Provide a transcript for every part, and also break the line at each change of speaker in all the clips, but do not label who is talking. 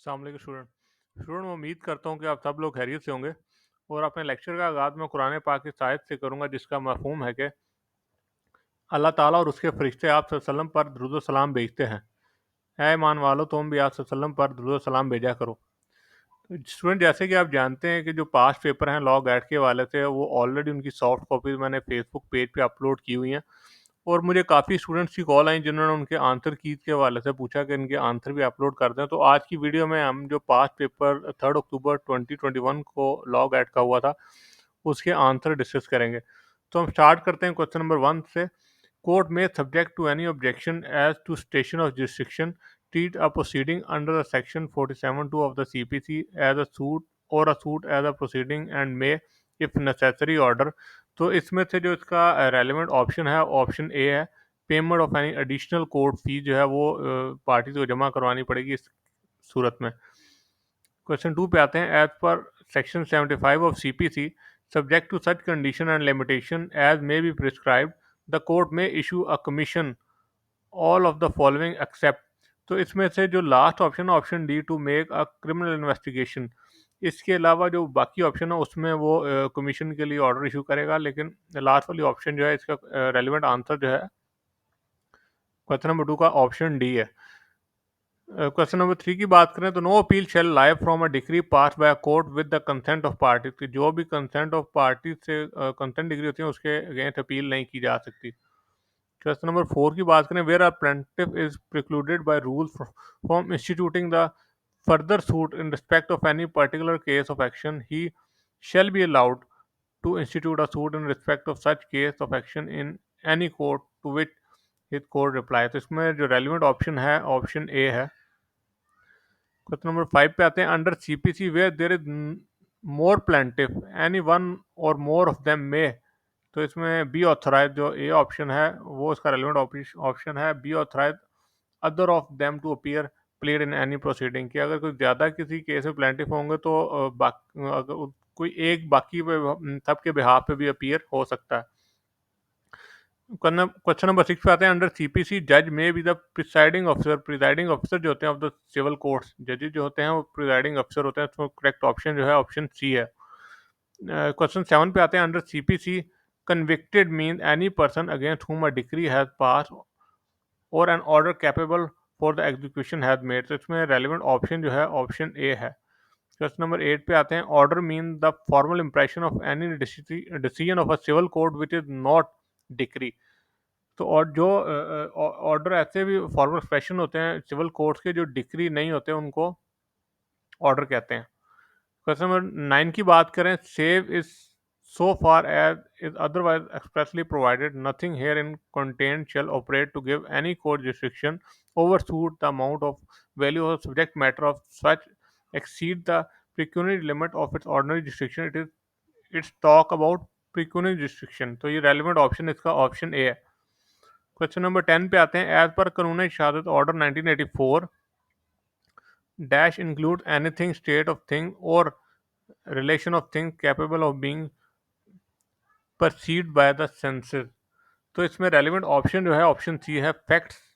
अस्सलाम वालेकुम स्टूडेंट मैं उम्मीद करता हूँ कि आप सब लोग खैरियत से होंगे। और अपने लेक्चर का आगाज़ मैं कुरान पाक की आयत से करूँगा, जिसका मफ़हूम है कि अल्लाह ताला और उसके फ़रिश्ते आप सल्लल्लाहु अलैहि वसल्लम पर दुरूद व सलाम भेजते हैं। ऐ ईमान वालो, तुम भी आप सल्लल्लाहु अलैहि वसल्लम पर दुरूद व सलाम भेजा करो। तो स्टूडेंट, जैसे कि आप जानते हैं कि जो पास्ट पेपर हैं लॉ गाइड के हवाले से, वो ऑलरेडी उनकी सॉफ्ट कॉपीज़ मैंने फेसबुक पेज पे अपलोड की हुई हैं। और मुझे काफ़ी स्टूडेंट्स की कॉल आई जिन्होंने उनके आंसर कीज़ के हवाले से पूछा कि इनके आंसर भी अपलोड कर दें। तो आज की वीडियो में हम जो पास्ट पेपर 3 अक्टूबर 2021 को लॉ गाइड का हुआ था, उसके आंसर डिस्कस करेंगे। तो हम स्टार्ट करते हैं क्वेश्चन नंबर 1 से। कोर्ट में subject to any objection as to station of jurisdiction treat a proceeding under the section 47(2) of the CPC as a suit or a suit as a proceeding and may if necessary order। तो इसमें से जो इसका relevant option है, option A है। Payment of any additional court fee जो है वो पार्टी को जमा करवानी पड़ेगी इस सूरत में। क्वेश्चन 2 पे आते हैं। As per section 75 of CPC, subject to such condition and limitation as may be prescribed, the court में issue a commission all of the following except. तो इसमें से जो लास्ट ऑप्शन है, option D, to make a criminal investigation, इसके अलावा जो बाकी ऑप्शन है उसमें वो कमीशन के लिए ऑर्डर इशू करेगा। लेकिन लास्ट वाली ऑप्शन जो है, इसका रेलिवेंट आंसर जो है क्वेश्चन नंबर 2 का ऑप्शन डी है। क्वेश्चन नंबर 3 की बात करें तो no appeal shall live from a degree pass by a court with the consent of party. तो जो भी कंसेंट ऑफ पार्टी से कंसेंट डिग्री होती है, उसके अगेंस्ट अपील नहीं की जा सकती। क्वेश्चन नंबर 4 की बात करें। Where are plaintiff is precluded by rules from instituting the further suit in respect of any particular case of action, he shall be allowed to institute a suit in respect of such case of action in any court to which his court reply। तो इसमें जो relevant option है, option A है। Question number 5 पे आते हैं। Under CPC where there is more plaintiff any one or more of them may. तो इसमें बी ऑथराइज, जो ए ऑप्शन है वो इसका रेलिवेंट ऑप्शन है। Be authorise other of them to appear plead in any proceeding, कि अगर कोई ज़्यादा किसी केस में प्लेंटिफ होंगे तो अगर कोई एक बाकी पे सबके बिहाफ पे भी अपीयर हो सकता है। क्वेश्चन नंबर 6 पे आते हैं। अंडर CPC जज में be the presiding officer. Presiding officer जो होते हैं ऑफ द सिविल कोर्ट्स, जजेस जो होते हैं वो प्रिसाइडिंग ऑफिसर होते हैं। तो करेक्ट ऑप्शन जो है ऑप्शन सी है। क्वेश्चन 7 पे आते हैं। Under CPC convicted mean any person against whom a decree has pass और an order capable for the execution has made. तो इसमें रेलिवेंट ऑप्शन जो है ऑप्शन ए है। क्वेश्चन नंबर 8 पे आते हैं। Order mean the formal impression of any decision of a civil court which is not decree. तो और जो ऑर्डर ऐसे भी फॉर्मल एक्सप्रेशन होते हैं सिविल कोर्ट्स के, जो डिक्री नहीं होते, उनको ऑर्डर कहते हैं। क्वेश्चन नंबर 9 की बात करें। Save is so far as is otherwise expressly provided, nothing herein content shall operate to give any court restriction over suit the amount of value of subject matter of such exceed the pecuniary limit of its ordinary jurisdiction, it's talk about pecuniary jurisdiction। तो ये relevant option इसका option A है। Question number 10 पे आते हैं। As per Qanun Shahadat order 1984 dash include anything state of thing और relation of thing capable of being perceived by the senses. तो इसमें रेलिवेंट ऑप्शन जो है ऑप्शन सी है, फैक्ट्स।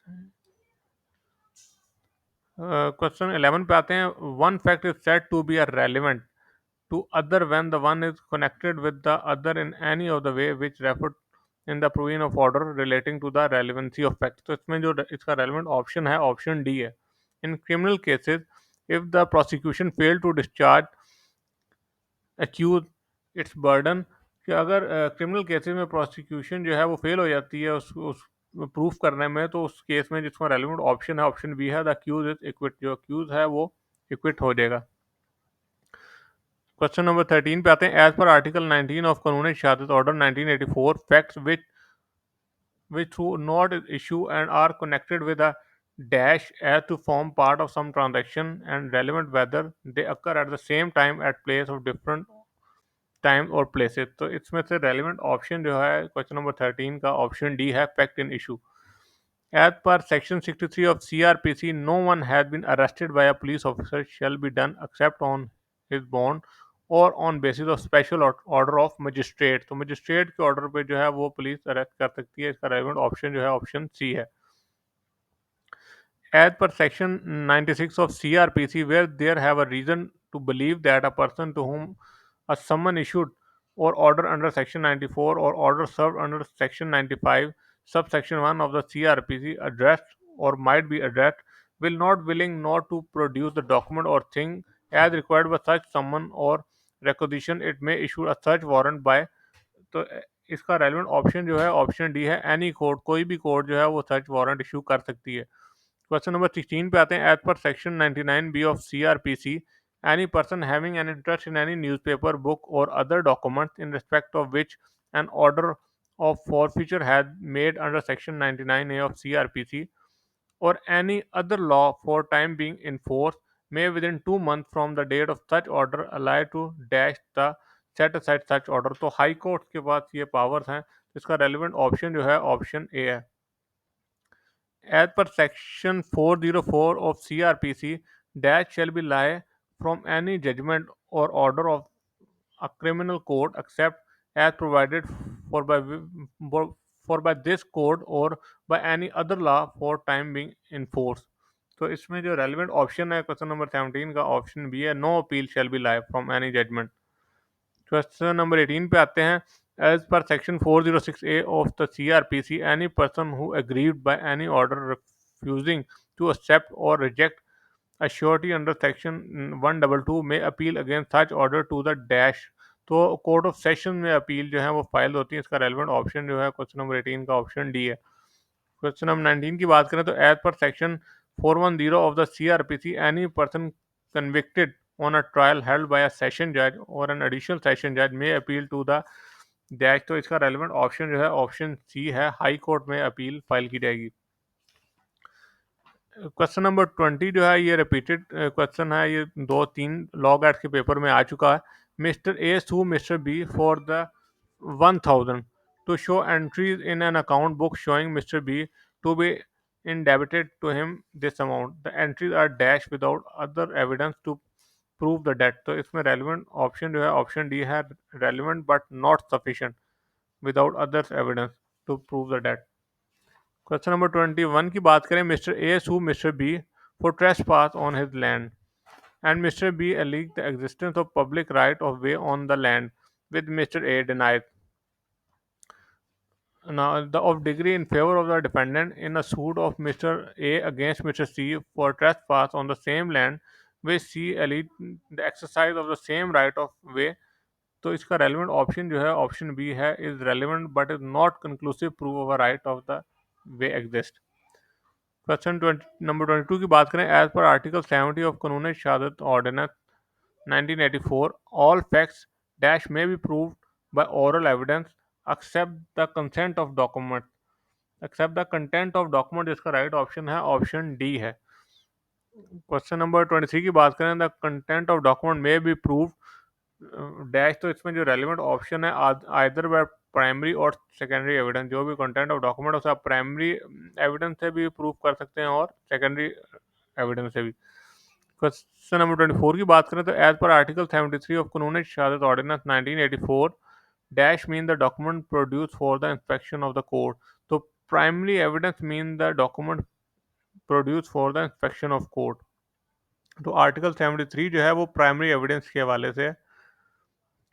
क्वेश्चन 11 पे आते हैं। One fact is said to be a relevant to other when the one is connected with the other in any of the way which referred in the provision of order relating to the relevancy of fact। तो इसमें जो इसका relevant option है option D है। In criminal cases, if the prosecution failed to discharge accused its burden, कि अगर criminal cases में prosecution जो है वो फेल हो जाती है उस प्रूफ करने में, तो उस केस में जिसका रेलिवेंट ऑप्शन है ऑप्शन बी है, द अक्यूज इज इक्विट। जो अक्यूज है वो इक्विट हो जाएगा। क्वेश्चन नंबर 13 पे आते हैं। एज पर आर्टिकल 19 ऑफ कानून Shahadat order 1984 facts which through not issue and are connected with a dash as to form part of some transaction and relevant whether they occur at the same time at place of different time or places। तो इसमें से relevant option जो है question number 13 का option D है, fact in issue. As per section 63 of CRPC, no one has been arrested by a police officer shall be done except on his bond और on basis of special order of magistrate. तो magistrate के order पे जो है वो police arrest कर सकती है। इसका रेलिवेंट ऑप्शन जो है ऑप्शन सी है। as per section 96 of CRPC, where there have a reason to believe that a person to whom a summon issued or order under section 94 or order served under section 95 subsection 1 of the CRPC addressed or might be addressed will not willing not to produce the document or thing as required by such summon or requisition, it may issue a search warrant by। तो इसका relevant option जो है option D है, any court, कोई भी court जो है वो सर्च वारंट इशू कर सकती है। क्वेश्चन नंबर 16 पे आते हैं। As per section 99 B of CRPC, any person having an interest in any newspaper, book और other documents in respect of which an order of forfeiture had made under section 99A of CRPC or any other law for time being enforced may within 2 months from the date of such order allow to dash the set aside such order। तो high court के पास ये powers हैं। इसका relevant option जो है option A है। As per section 404 of CRPC, dash shall be lie from any judgment or order of a criminal court except as provided for by this code or by any other law for time being enforced। तो इसमें जो relevant option है question number 17 का option B है, no appeal shall be lie from any judgment. Question number 18 पे आते हैं। As per section 406A of the CRPC, any person who agreed by any order refusing to accept और reject a surety under section 122 में appeal against such order to the dash. तो court of session में appeal जो है वो file होती है। इसका रेलिवेंट ऑप्शन जो है क्वेश्चन नंबर 18 का ऑप्शन डी है। क्वेश्चन नंबर 19 की बात करें तो as per section 410 of the CRPC, any person convicted on a trial held by a session judge or an additional session judge may appeal to the dash. तो इसका relevant option जो है option सी है, high court में appeal file की जाएगी। Question number 20 जो है ये रिपीटेड क्वेश्चन है, ये 2-3 लॉग एड्स के पेपर में आ चुका है। Mister A sue Mister B for the 1000 to show entries in an account book showing Mr. B to be indebted to him this amount। The entries are dash without other evidence to prove the debt। तो इसमें relevant option जो है option D है, relevant but not sufficient without others evidence to prove the date. Question number 21 की बात करें। Mister A sue Mister B for trespass on his land and Mr. B alleged the existence of public right of way on the land, with Mr. A denied now the of degree in favor of the defendant in a suit of Mr. A against Mr. C for trespass on the same land, which C alleged the exercise of the same right of way। तो इसका relevant option जो है option B है, is relevant but is not conclusive proof of a right of the way exist. Question number 22 की बात करें। As per article 70 of कानून शहादत ordinance 1984, all facts dash may be proved by oral evidence except the consent of document, except the content of document. जिसका right option है option D है। Question number 23 की बात करें। The content of document may be proved dash. तो इसमें जो relevant option है either by primary or secondary evidence. जो भी कंटेंट ऑफ डॉक्यूमेंट उसे आप प्राइमरी एविडेंस से भी प्रूव कर सकते हैं और सेकेंडरी एविडेंस से भी। क्वेश्चन नंबर 24 की बात करें तो एज पर आर्टिकल 73 ऑफ कानून शहादत ordinance 1984 dash mean the document produce for the inspection of the court. तो primary evidence mean the document produce for the inspection of court. तो आर्टिकल 73 जो है वो प्राइमरी एविडेंस के हवाले से।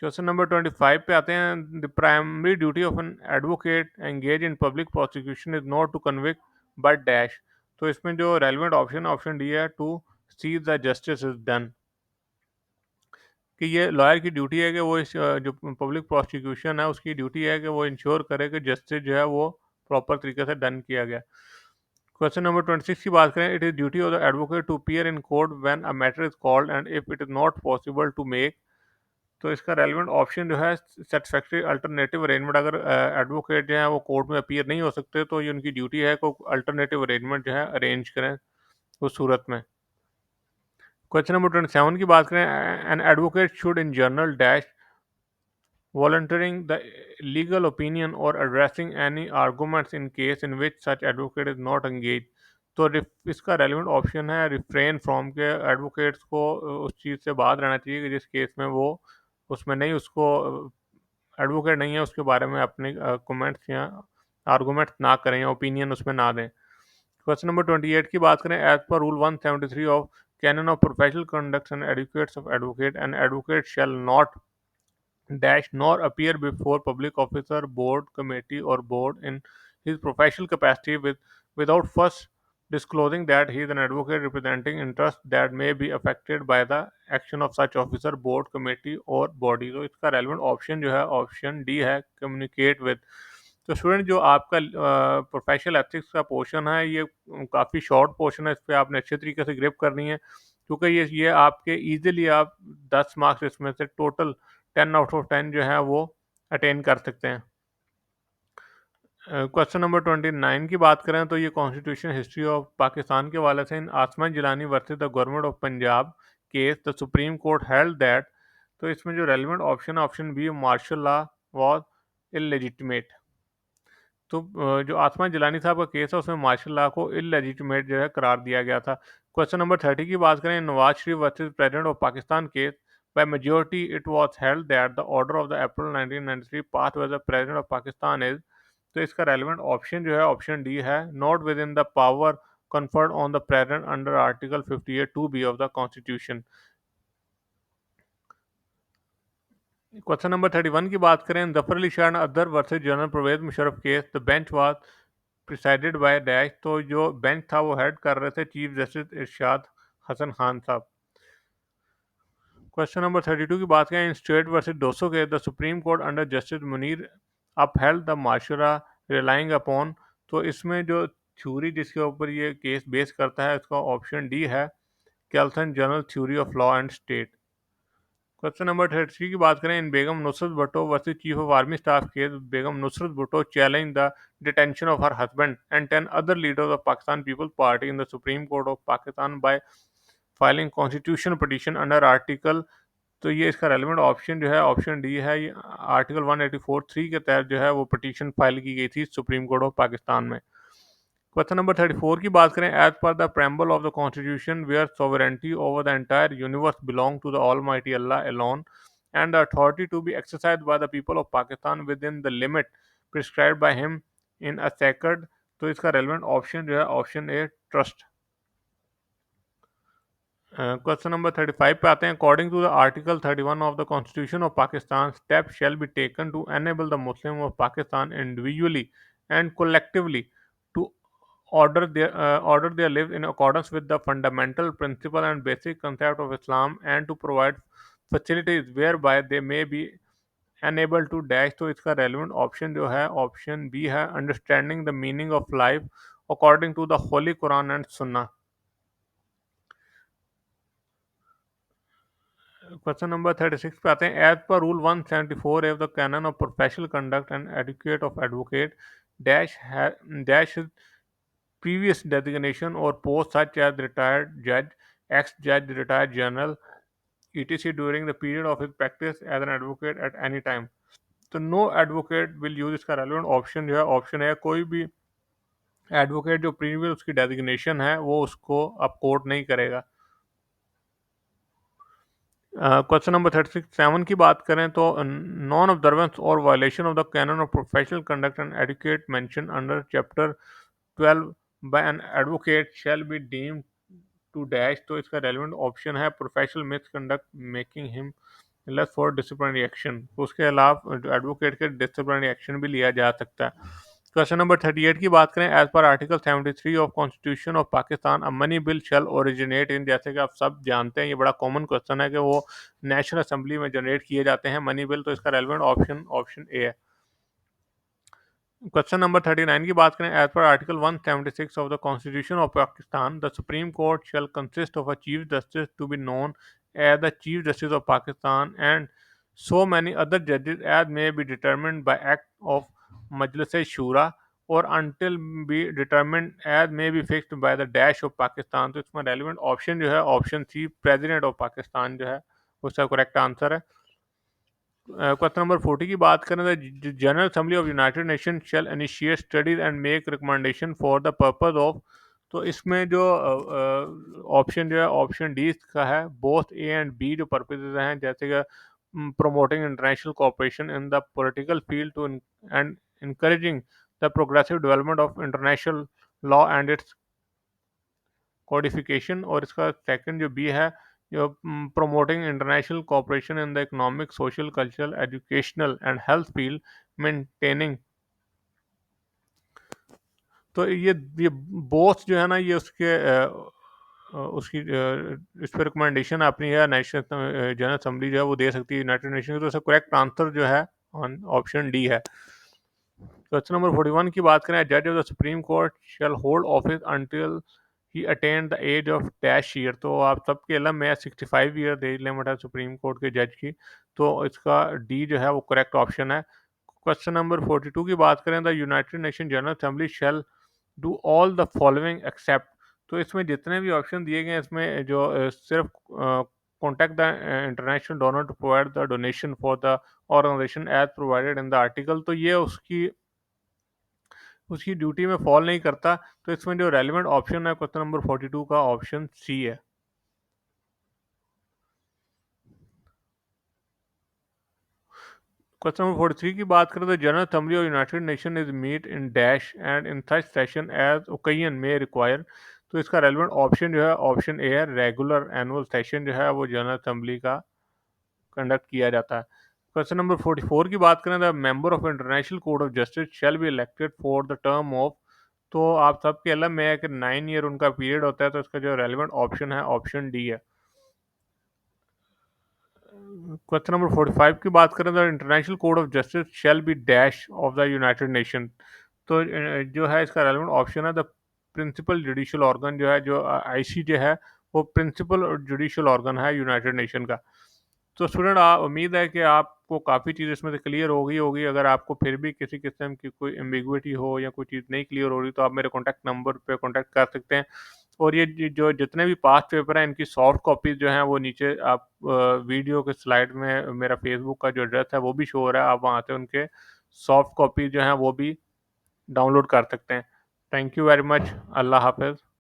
क्वेश्चन नंबर 25 पे आते हैं। The primary duty of an advocate engage in public prosecution is not to convict but dash. तो इसमें जो रेलिवेंट ऑप्शन ऑप्शन डी है, to see the justice is done. कि ये लॉयर की ड्यूटी है कि वो इस जो पब्लिक प्रोसिक्यूशन है उसकी ड्यूटी है कि वो इंश्योर करे कि जस्टिस जो है वो प्रॉपर तरीके से डन किया गया। क्वेश्चन नंबर 26 की बात करें। It is duty of the advocate to appear in court when a matter is called and if it is not possible to make. तो इसका रेलिवेंट ऑप्शन जो है सेटिस्फैक्ट्री अल्टरनेटिव अरेंजमेंट। अगर एडवोकेट जो है वो कोर्ट में अपीयर नहीं हो सकते तो ये उनकी ड्यूटी है को अल्टरनेटिव अरेंजमेंट जो है अरेंज करें उस सूरत में। क्वेश्चन नंबर 27 की बात करें। An advocate should in journal dash volunteering the legal opinion or addressing any arguments in case in which such advocate is not engaged। तो इसका रेलिवेंट ऑप्शन है रिफ्रेन फ्रॉम के एडवोकेट्स को उस चीज़ से बात रहना चाहिए कि जिस केस में वो उसमें नहीं, उसको एडवोकेट नहीं है उसके बारे में अपने कमेंट्स या आर्गूमेंट्स ना करें या ओपिनियन उसमें ना दें। क्वेश्चन नंबर 28 की बात करें, as per rule 173 of canon of professional conduct and advocates of advocate, and advocate shall not dash nor appear before public officer, board, committee, or board in his professional capacity without first disclosing that he is an advocate representing interests that may be affected by the action of such officer, board, committee or body। तो इसका relevant option जो है option D है, communicate with. तो student जो आपका professional ethics का portion है, ये काफ़ी शॉर्ट पोर्शन है, इस पर आपने अच्छे तरीके से ग्रिप करनी है, क्योंकि ये आपके इजीली आप 10 मार्क्स इसमें से टोटल 10 आउट ऑफ 10 जो है वो अटेन कर सकते हैं। क्वेश्चन नंबर 29 की बात करें तो ये कॉन्स्टिट्यूशन हिस्ट्री ऑफ पाकिस्तान के वाले से, in Asma Jilani versus the government of Punjab case the supreme court held that. तो इसमें जो रेलिवेंट ऑप्शन है option B, martial law was illegitimate. तो जो आसमान जिलानी साहब का केस है उसमें मार्शल लॉ को इलेजिटिमेट जो है करार दिया गया था। क्वेश्चन नंबर 30 की बात करें, Nawaz Sharif versus president of Pakistan case, by majority it was held that the order of the April 1993 passed by the president of Pakistan is। तो इसका रेलिवेंट ऑप्शन जो है ऑप्शन डी है, not with in the power conferred on the president under article 58 2b of the constitution। Question number 31 की बात करें, Zafar Ali Shah other versus general Pervez Musharraf case, the bench was presided by dash. तो जो bench था वो हेड कर रहे थे chief justice Irshad Hasan Khan sahab. Question number 32 की बात करें, इन स्टेट वर्सेज डोसो के, the supreme court under justice Munir upheld the माशरा रिलाइंग अपॉन। तो इसमें जो थ्योरी जिसके ऊपर ये केस बेस करता है इसका ऑप्शन डी है, Kelsen general theory of law and state. Question number 33 की बात करें, in Begum Nusrat Bhutto versus chief of army staff case, Begum Nusrat Bhutto challenge the detention of her husband and 10 other leaders of Pakistan Peoples Party in the supreme court of Pakistan by filing constitution petition under article. तो ये इसका relevant option जो है option D है, ये article 184(3) के तहत जो है वो पिटीशन फाइल की गई थी सुप्रीम कोर्ट ऑफ पाकिस्तान में। क्वेश्चन नंबर 34 की बात करें, as per the preamble of the constitution where sovereignty over the entire universe belong to the almighty Allah alone and the authority to be exercised by the people of Pakistan within the limit prescribed by him in a sacred। तो इसका relevant option जो है option A, trust. Question number 35 पे आते हैं, according to the article 31 of the constitution of Pakistan, step shall be taken to enable the Muslim of Pakistan individually and collectively to order their lives in accordance with the fundamental principle and basic concept of Islam and to provide facilities whereby they may be enabled to dash। तो इसका relevant option जो है option B है, understanding the meaning of life according to the Holy Quran and Sunnah। Question number 36 पे आते हैं, as per rule 174 of the canon of professional conduct and etiquette of advocate dash dash previous designation or post such as retired judge, ex-judge, retired general, etc. during the period of his practice as an advocate at any time। तो no advocate will use, इसका relevant option जो है option है, कोई भी advocate जो previous उसकी designation है वो उसको अब कोर्ट नहीं करेगा। क्वेश्चन नंबर 37 की बात करें तो, नॉन ऑब्जर्वेंस और violation of the canon of professional conduct and etiquette mention under chapter 12 by an advocate shall be deemed to dash। तो इसका रेलिवेंट ऑप्शन है, professional misconduct making him less for disciplinary action. तो उसके अलावा advocate के disciplinary action भी लिया जा सकता है। क्वेश्चन नंबर 38 की बात करें, as per article 73 of constitution of Pakistan a money bill shall originate in. जैसे कि आप सब जानते हैं ये बड़ा कॉमन क्वेश्चन है कि वो नेशनल असेंबली में जनरेट किए जाते हैं मनी बिल। तो इसका रेलिवेंट ऑप्शन ऑप्शन ए है। क्वेश्चन नंबर 39 की बात करें, as per article 176 of the constitution of Pakistan the supreme court shall consist of a chief justice to be known as the chief justice of Pakistan and so many other judges as may be determined by act of Majlis Shura or until be determined as may be fixed by the dash of Pakistan। तो इसमें relevant option जो है option C, president of Pakistan जो है उसका correct answer है। Question number 40 की बात करें तो, general assembly of united nation shall initiate studies and make recommendation for the purpose of. तो इसमें जो ऑप्शन जो है ऑप्शन डी का है, बोथ ए एंड बी जो पर्पजेज हैं, जैसे कि promoting international cooperation in the political field to and encouraging the progressive development of international law and its codification, और इसका सेकंड जो बी है जो promoting international cooperation in the economic, social, cultural, educational and health field, maintaining। तो ये both जो है ना ये उसके उसकी इस पर रिकमेंडेशन अपनी है नेशनल जनरल असेंबली जो है वो दे सकती है यूनाइटेड नेशन की। तो इसका करेक्ट आंसर जो है ऑप्शन डी है। क्वेश्चन नंबर 41 की बात करें, जज of the supreme court shall hold office until he attend the age of dash year. तो आप सबके इलम में 65 ईयर एज लिमिट है सुप्रीम कोर्ट के जज की। तो इसका डी जो है वो करेक्ट ऑप्शन है। क्वेश्चन नंबर 42 की बात करें, the united nation general assembly shall do all the following except. तो इसमें जितने भी ऑप्शन दिए गए हैं इसमें जो सिर्फ contact the international donor to provide the donation for the organisation as provided in the article, तो ये उसकी उसकी ड्यूटी में फॉल नहीं करता। तो इसमें जो रेलिवेंट ऑप्शन है क्वेश्चन नंबर 42 का ऑप्शन सी है। क्वेश्चन नंबर 43 की बात करें तो general assembly of united nation is meet in dash and in such session as occasion may require. तो इसका रेलिवेंट ऑप्शन जो है ऑप्शन ए है, रेगुलर एनुअल सेशन जो है वो जनरल असेंबली का कंडक्ट किया जाता है। क्वेश्चन नंबर 44 की बात करें, the member of international court of justice shall be elected for the term of. तो आप सबके अलग में है कि 9 ईयर उनका पीरियड होता है। तो इसका जो रेलिवेंट ऑप्शन है ऑप्शन डी है। क्वेश्चन नंबर 45 की बात करें, the international court of justice shall be dash of the united nation. तो जो है इसका रेलिवेंट ऑप्शन है द प्रिंसिपल जुडिशियल ऑर्गन जो है, जो आईसीजे है वो प्रिंसिपल जुडिशियल ऑर्गन है यूनाइटेड नेशन का। तो स्टूडेंट उम्मीद है कि आपको काफ़ी चीज़ इसमें से क्लियर हो गई होगी। अगर आपको फिर भी किसी किस्म की कोई एम्बिग्विटी हो या कोई चीज़ नहीं क्लियर हो रही तो आप मेरे कॉन्टैक्ट नंबर पे कॉन्टैक्ट कर सकते हैं। और ये जो जितने भी पास्ट पेपर हैं इनकी सॉफ्ट कॉपीज़ जो हैं वो नीचे आप वीडियो के स्लाइड में मेरा फेसबुक का जो एड्रेस है वो भी शो हो रहा है। आप वहाँ से उनके सॉफ्ट कॉपीज़ जो हैं वो भी डाउनलोड कर सकते हैं। Thank you very much. अल्लाह हाफ़िज़।